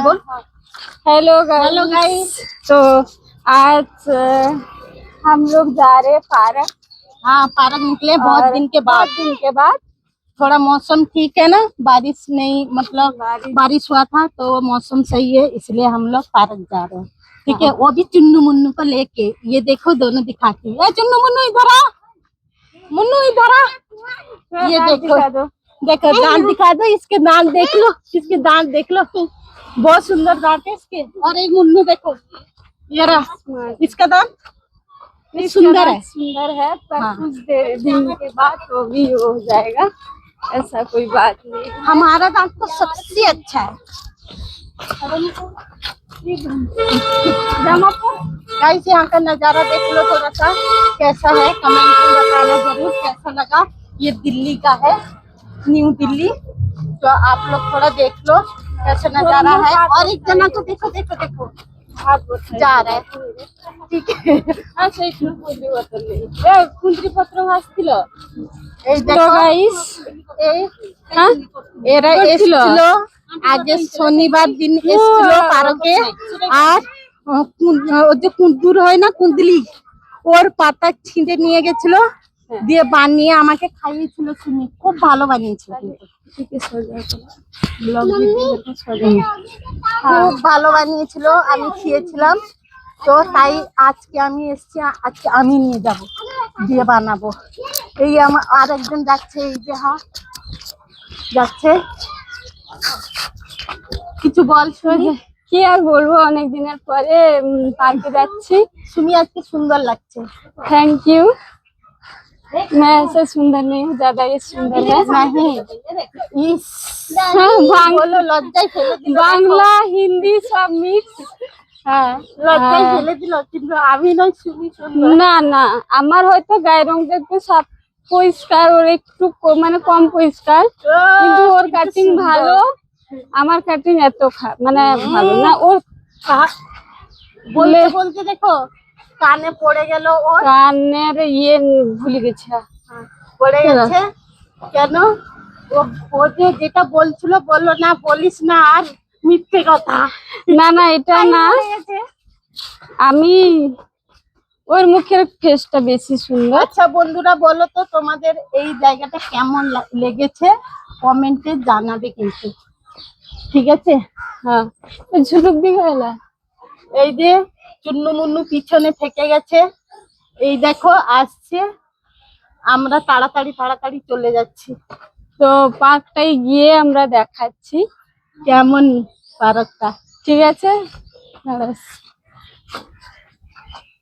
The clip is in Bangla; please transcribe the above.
बोल। Hello hello guys. गाइस। तो आज हम लोग जा रहे पार्क। हाँ, पार्क निकले बहुत और दिन के बहुत बाद। दिन के बाद थोड़ा मौसम ठीक है ना, बारिश नहीं, मतलब बारिश हुआ था तो मौसम सही है, इसलिए हम लोग पार्क जा रहे हैं। ठीक है, वो भी चुन्नू मुन्नू को लेके। ये देखो दोनों दिखाती है। चुन्नू मुन्नू इधर आ, मुन्नू इधर आ। ये दांत देखो, दिखा दो। देखो दांत दिखा दो, इसके दांत देख लो, इसके दांत देख लो, बहुत सुंदर दांत है इसके। और एक मुन्नू देखो, ये रहा इसका दांत, ये सुंदर है। सुंदर है, पर हाँ। कुछ दिन के बाद वो भी हो जाएगा, ऐसा कोई बात नहीं है। हमारा दांत तो सबसे अच्छा है। गाइस, यहाँ का नजारा देख लो थोड़ा सा, कैसा है कमेंट में बताना जरूर कैसा लगा। ये दिल्ली का है, न्यू दिल्ली। तो आप लोग थोड़ा देख लो कैसा नजारा है। और एक जना को देखो देखो देखो, जा रहा है। ठीक है, कुंद्री पत्र भासছিল। এই তো দেখো গাইস, এরা এসেছিল আগে শনিবার দিন এসেছিল পার্কে। আর ওই যে কুঁদুর হয় না, কুঁদলি, ওর পাতা ছিঁড়ে নিয়ে গেছিল, দিয়ে বানিয়ে আমাকে খাইয়েছিল। শুনি খুব ভালো বানিয়েছিল, কিন্তু খুব ভালো বানিয়েছিল, আমি খেয়েছিলাম। তো তাই আজকে আমি এসেছি, আজকে আমি নিয়ে যাব, দিয়ে বানাবো। এই আমার আর একজন যাচ্ছে, এই যে হ্যাঁ যাচ্ছে। কিছু বল শুনি। কি আর বলবো, অনেক দিনের পরে পার্কে যাচ্ছি। সুমি আজকে সুন্দর লাগছে। Thank you. मैं ऐसे सुंदर नहीं हूँ, ज्यादा ये सुंदर है। नहीं, इस বলো, লজ্জায় ফেলে দিল। বাংলা হিন্দি সব মিক্স। হ্যাঁ, লজ্জায় ফেলে দিল, কিন্তু আমি নয়, সুমি সুন্দর। না না, আমার হয়তো গায়ের রং দেখতে সব পরিষ্কার, ওর একটু মানে কম পরিষ্কার, কিন্তু ওর কাটিং ভালো, আমার কাটিং এত মানে ভালো না। ওর বলতে বলতে দেখো কানে পড়ে গেল, ওর কানের ইয়ে ভুলে গেছে। পড়ে গেছে কেন? ও ও যে যেটা বলছিল, বললো না বলিস না আর মিথ্যে কথা। না না, এটা না, আমি ওর মুখের ফেসটা বেশি সুন্দর। আচ্ছা বন্ধুরা, বলো তো তোমাদের এই জায়গাটা কেমন লেগেছে, কমেন্টে জানাবে কিন্তু, ঠিক আছে? হ্যাঁ, ঝুলুক দিকে এলা। এই যে চুন্নু মুন্নু পিছনে থেকে গেছে, এই দেখো আসছে, আমরা তাড়াতাড়ি তাড়াতাড়ি চলে যাচ্ছি। তো পার্কটাই গিয়ে আমরা দেখাচ্ছি কেমন পার্কটা। ঠিক আছে।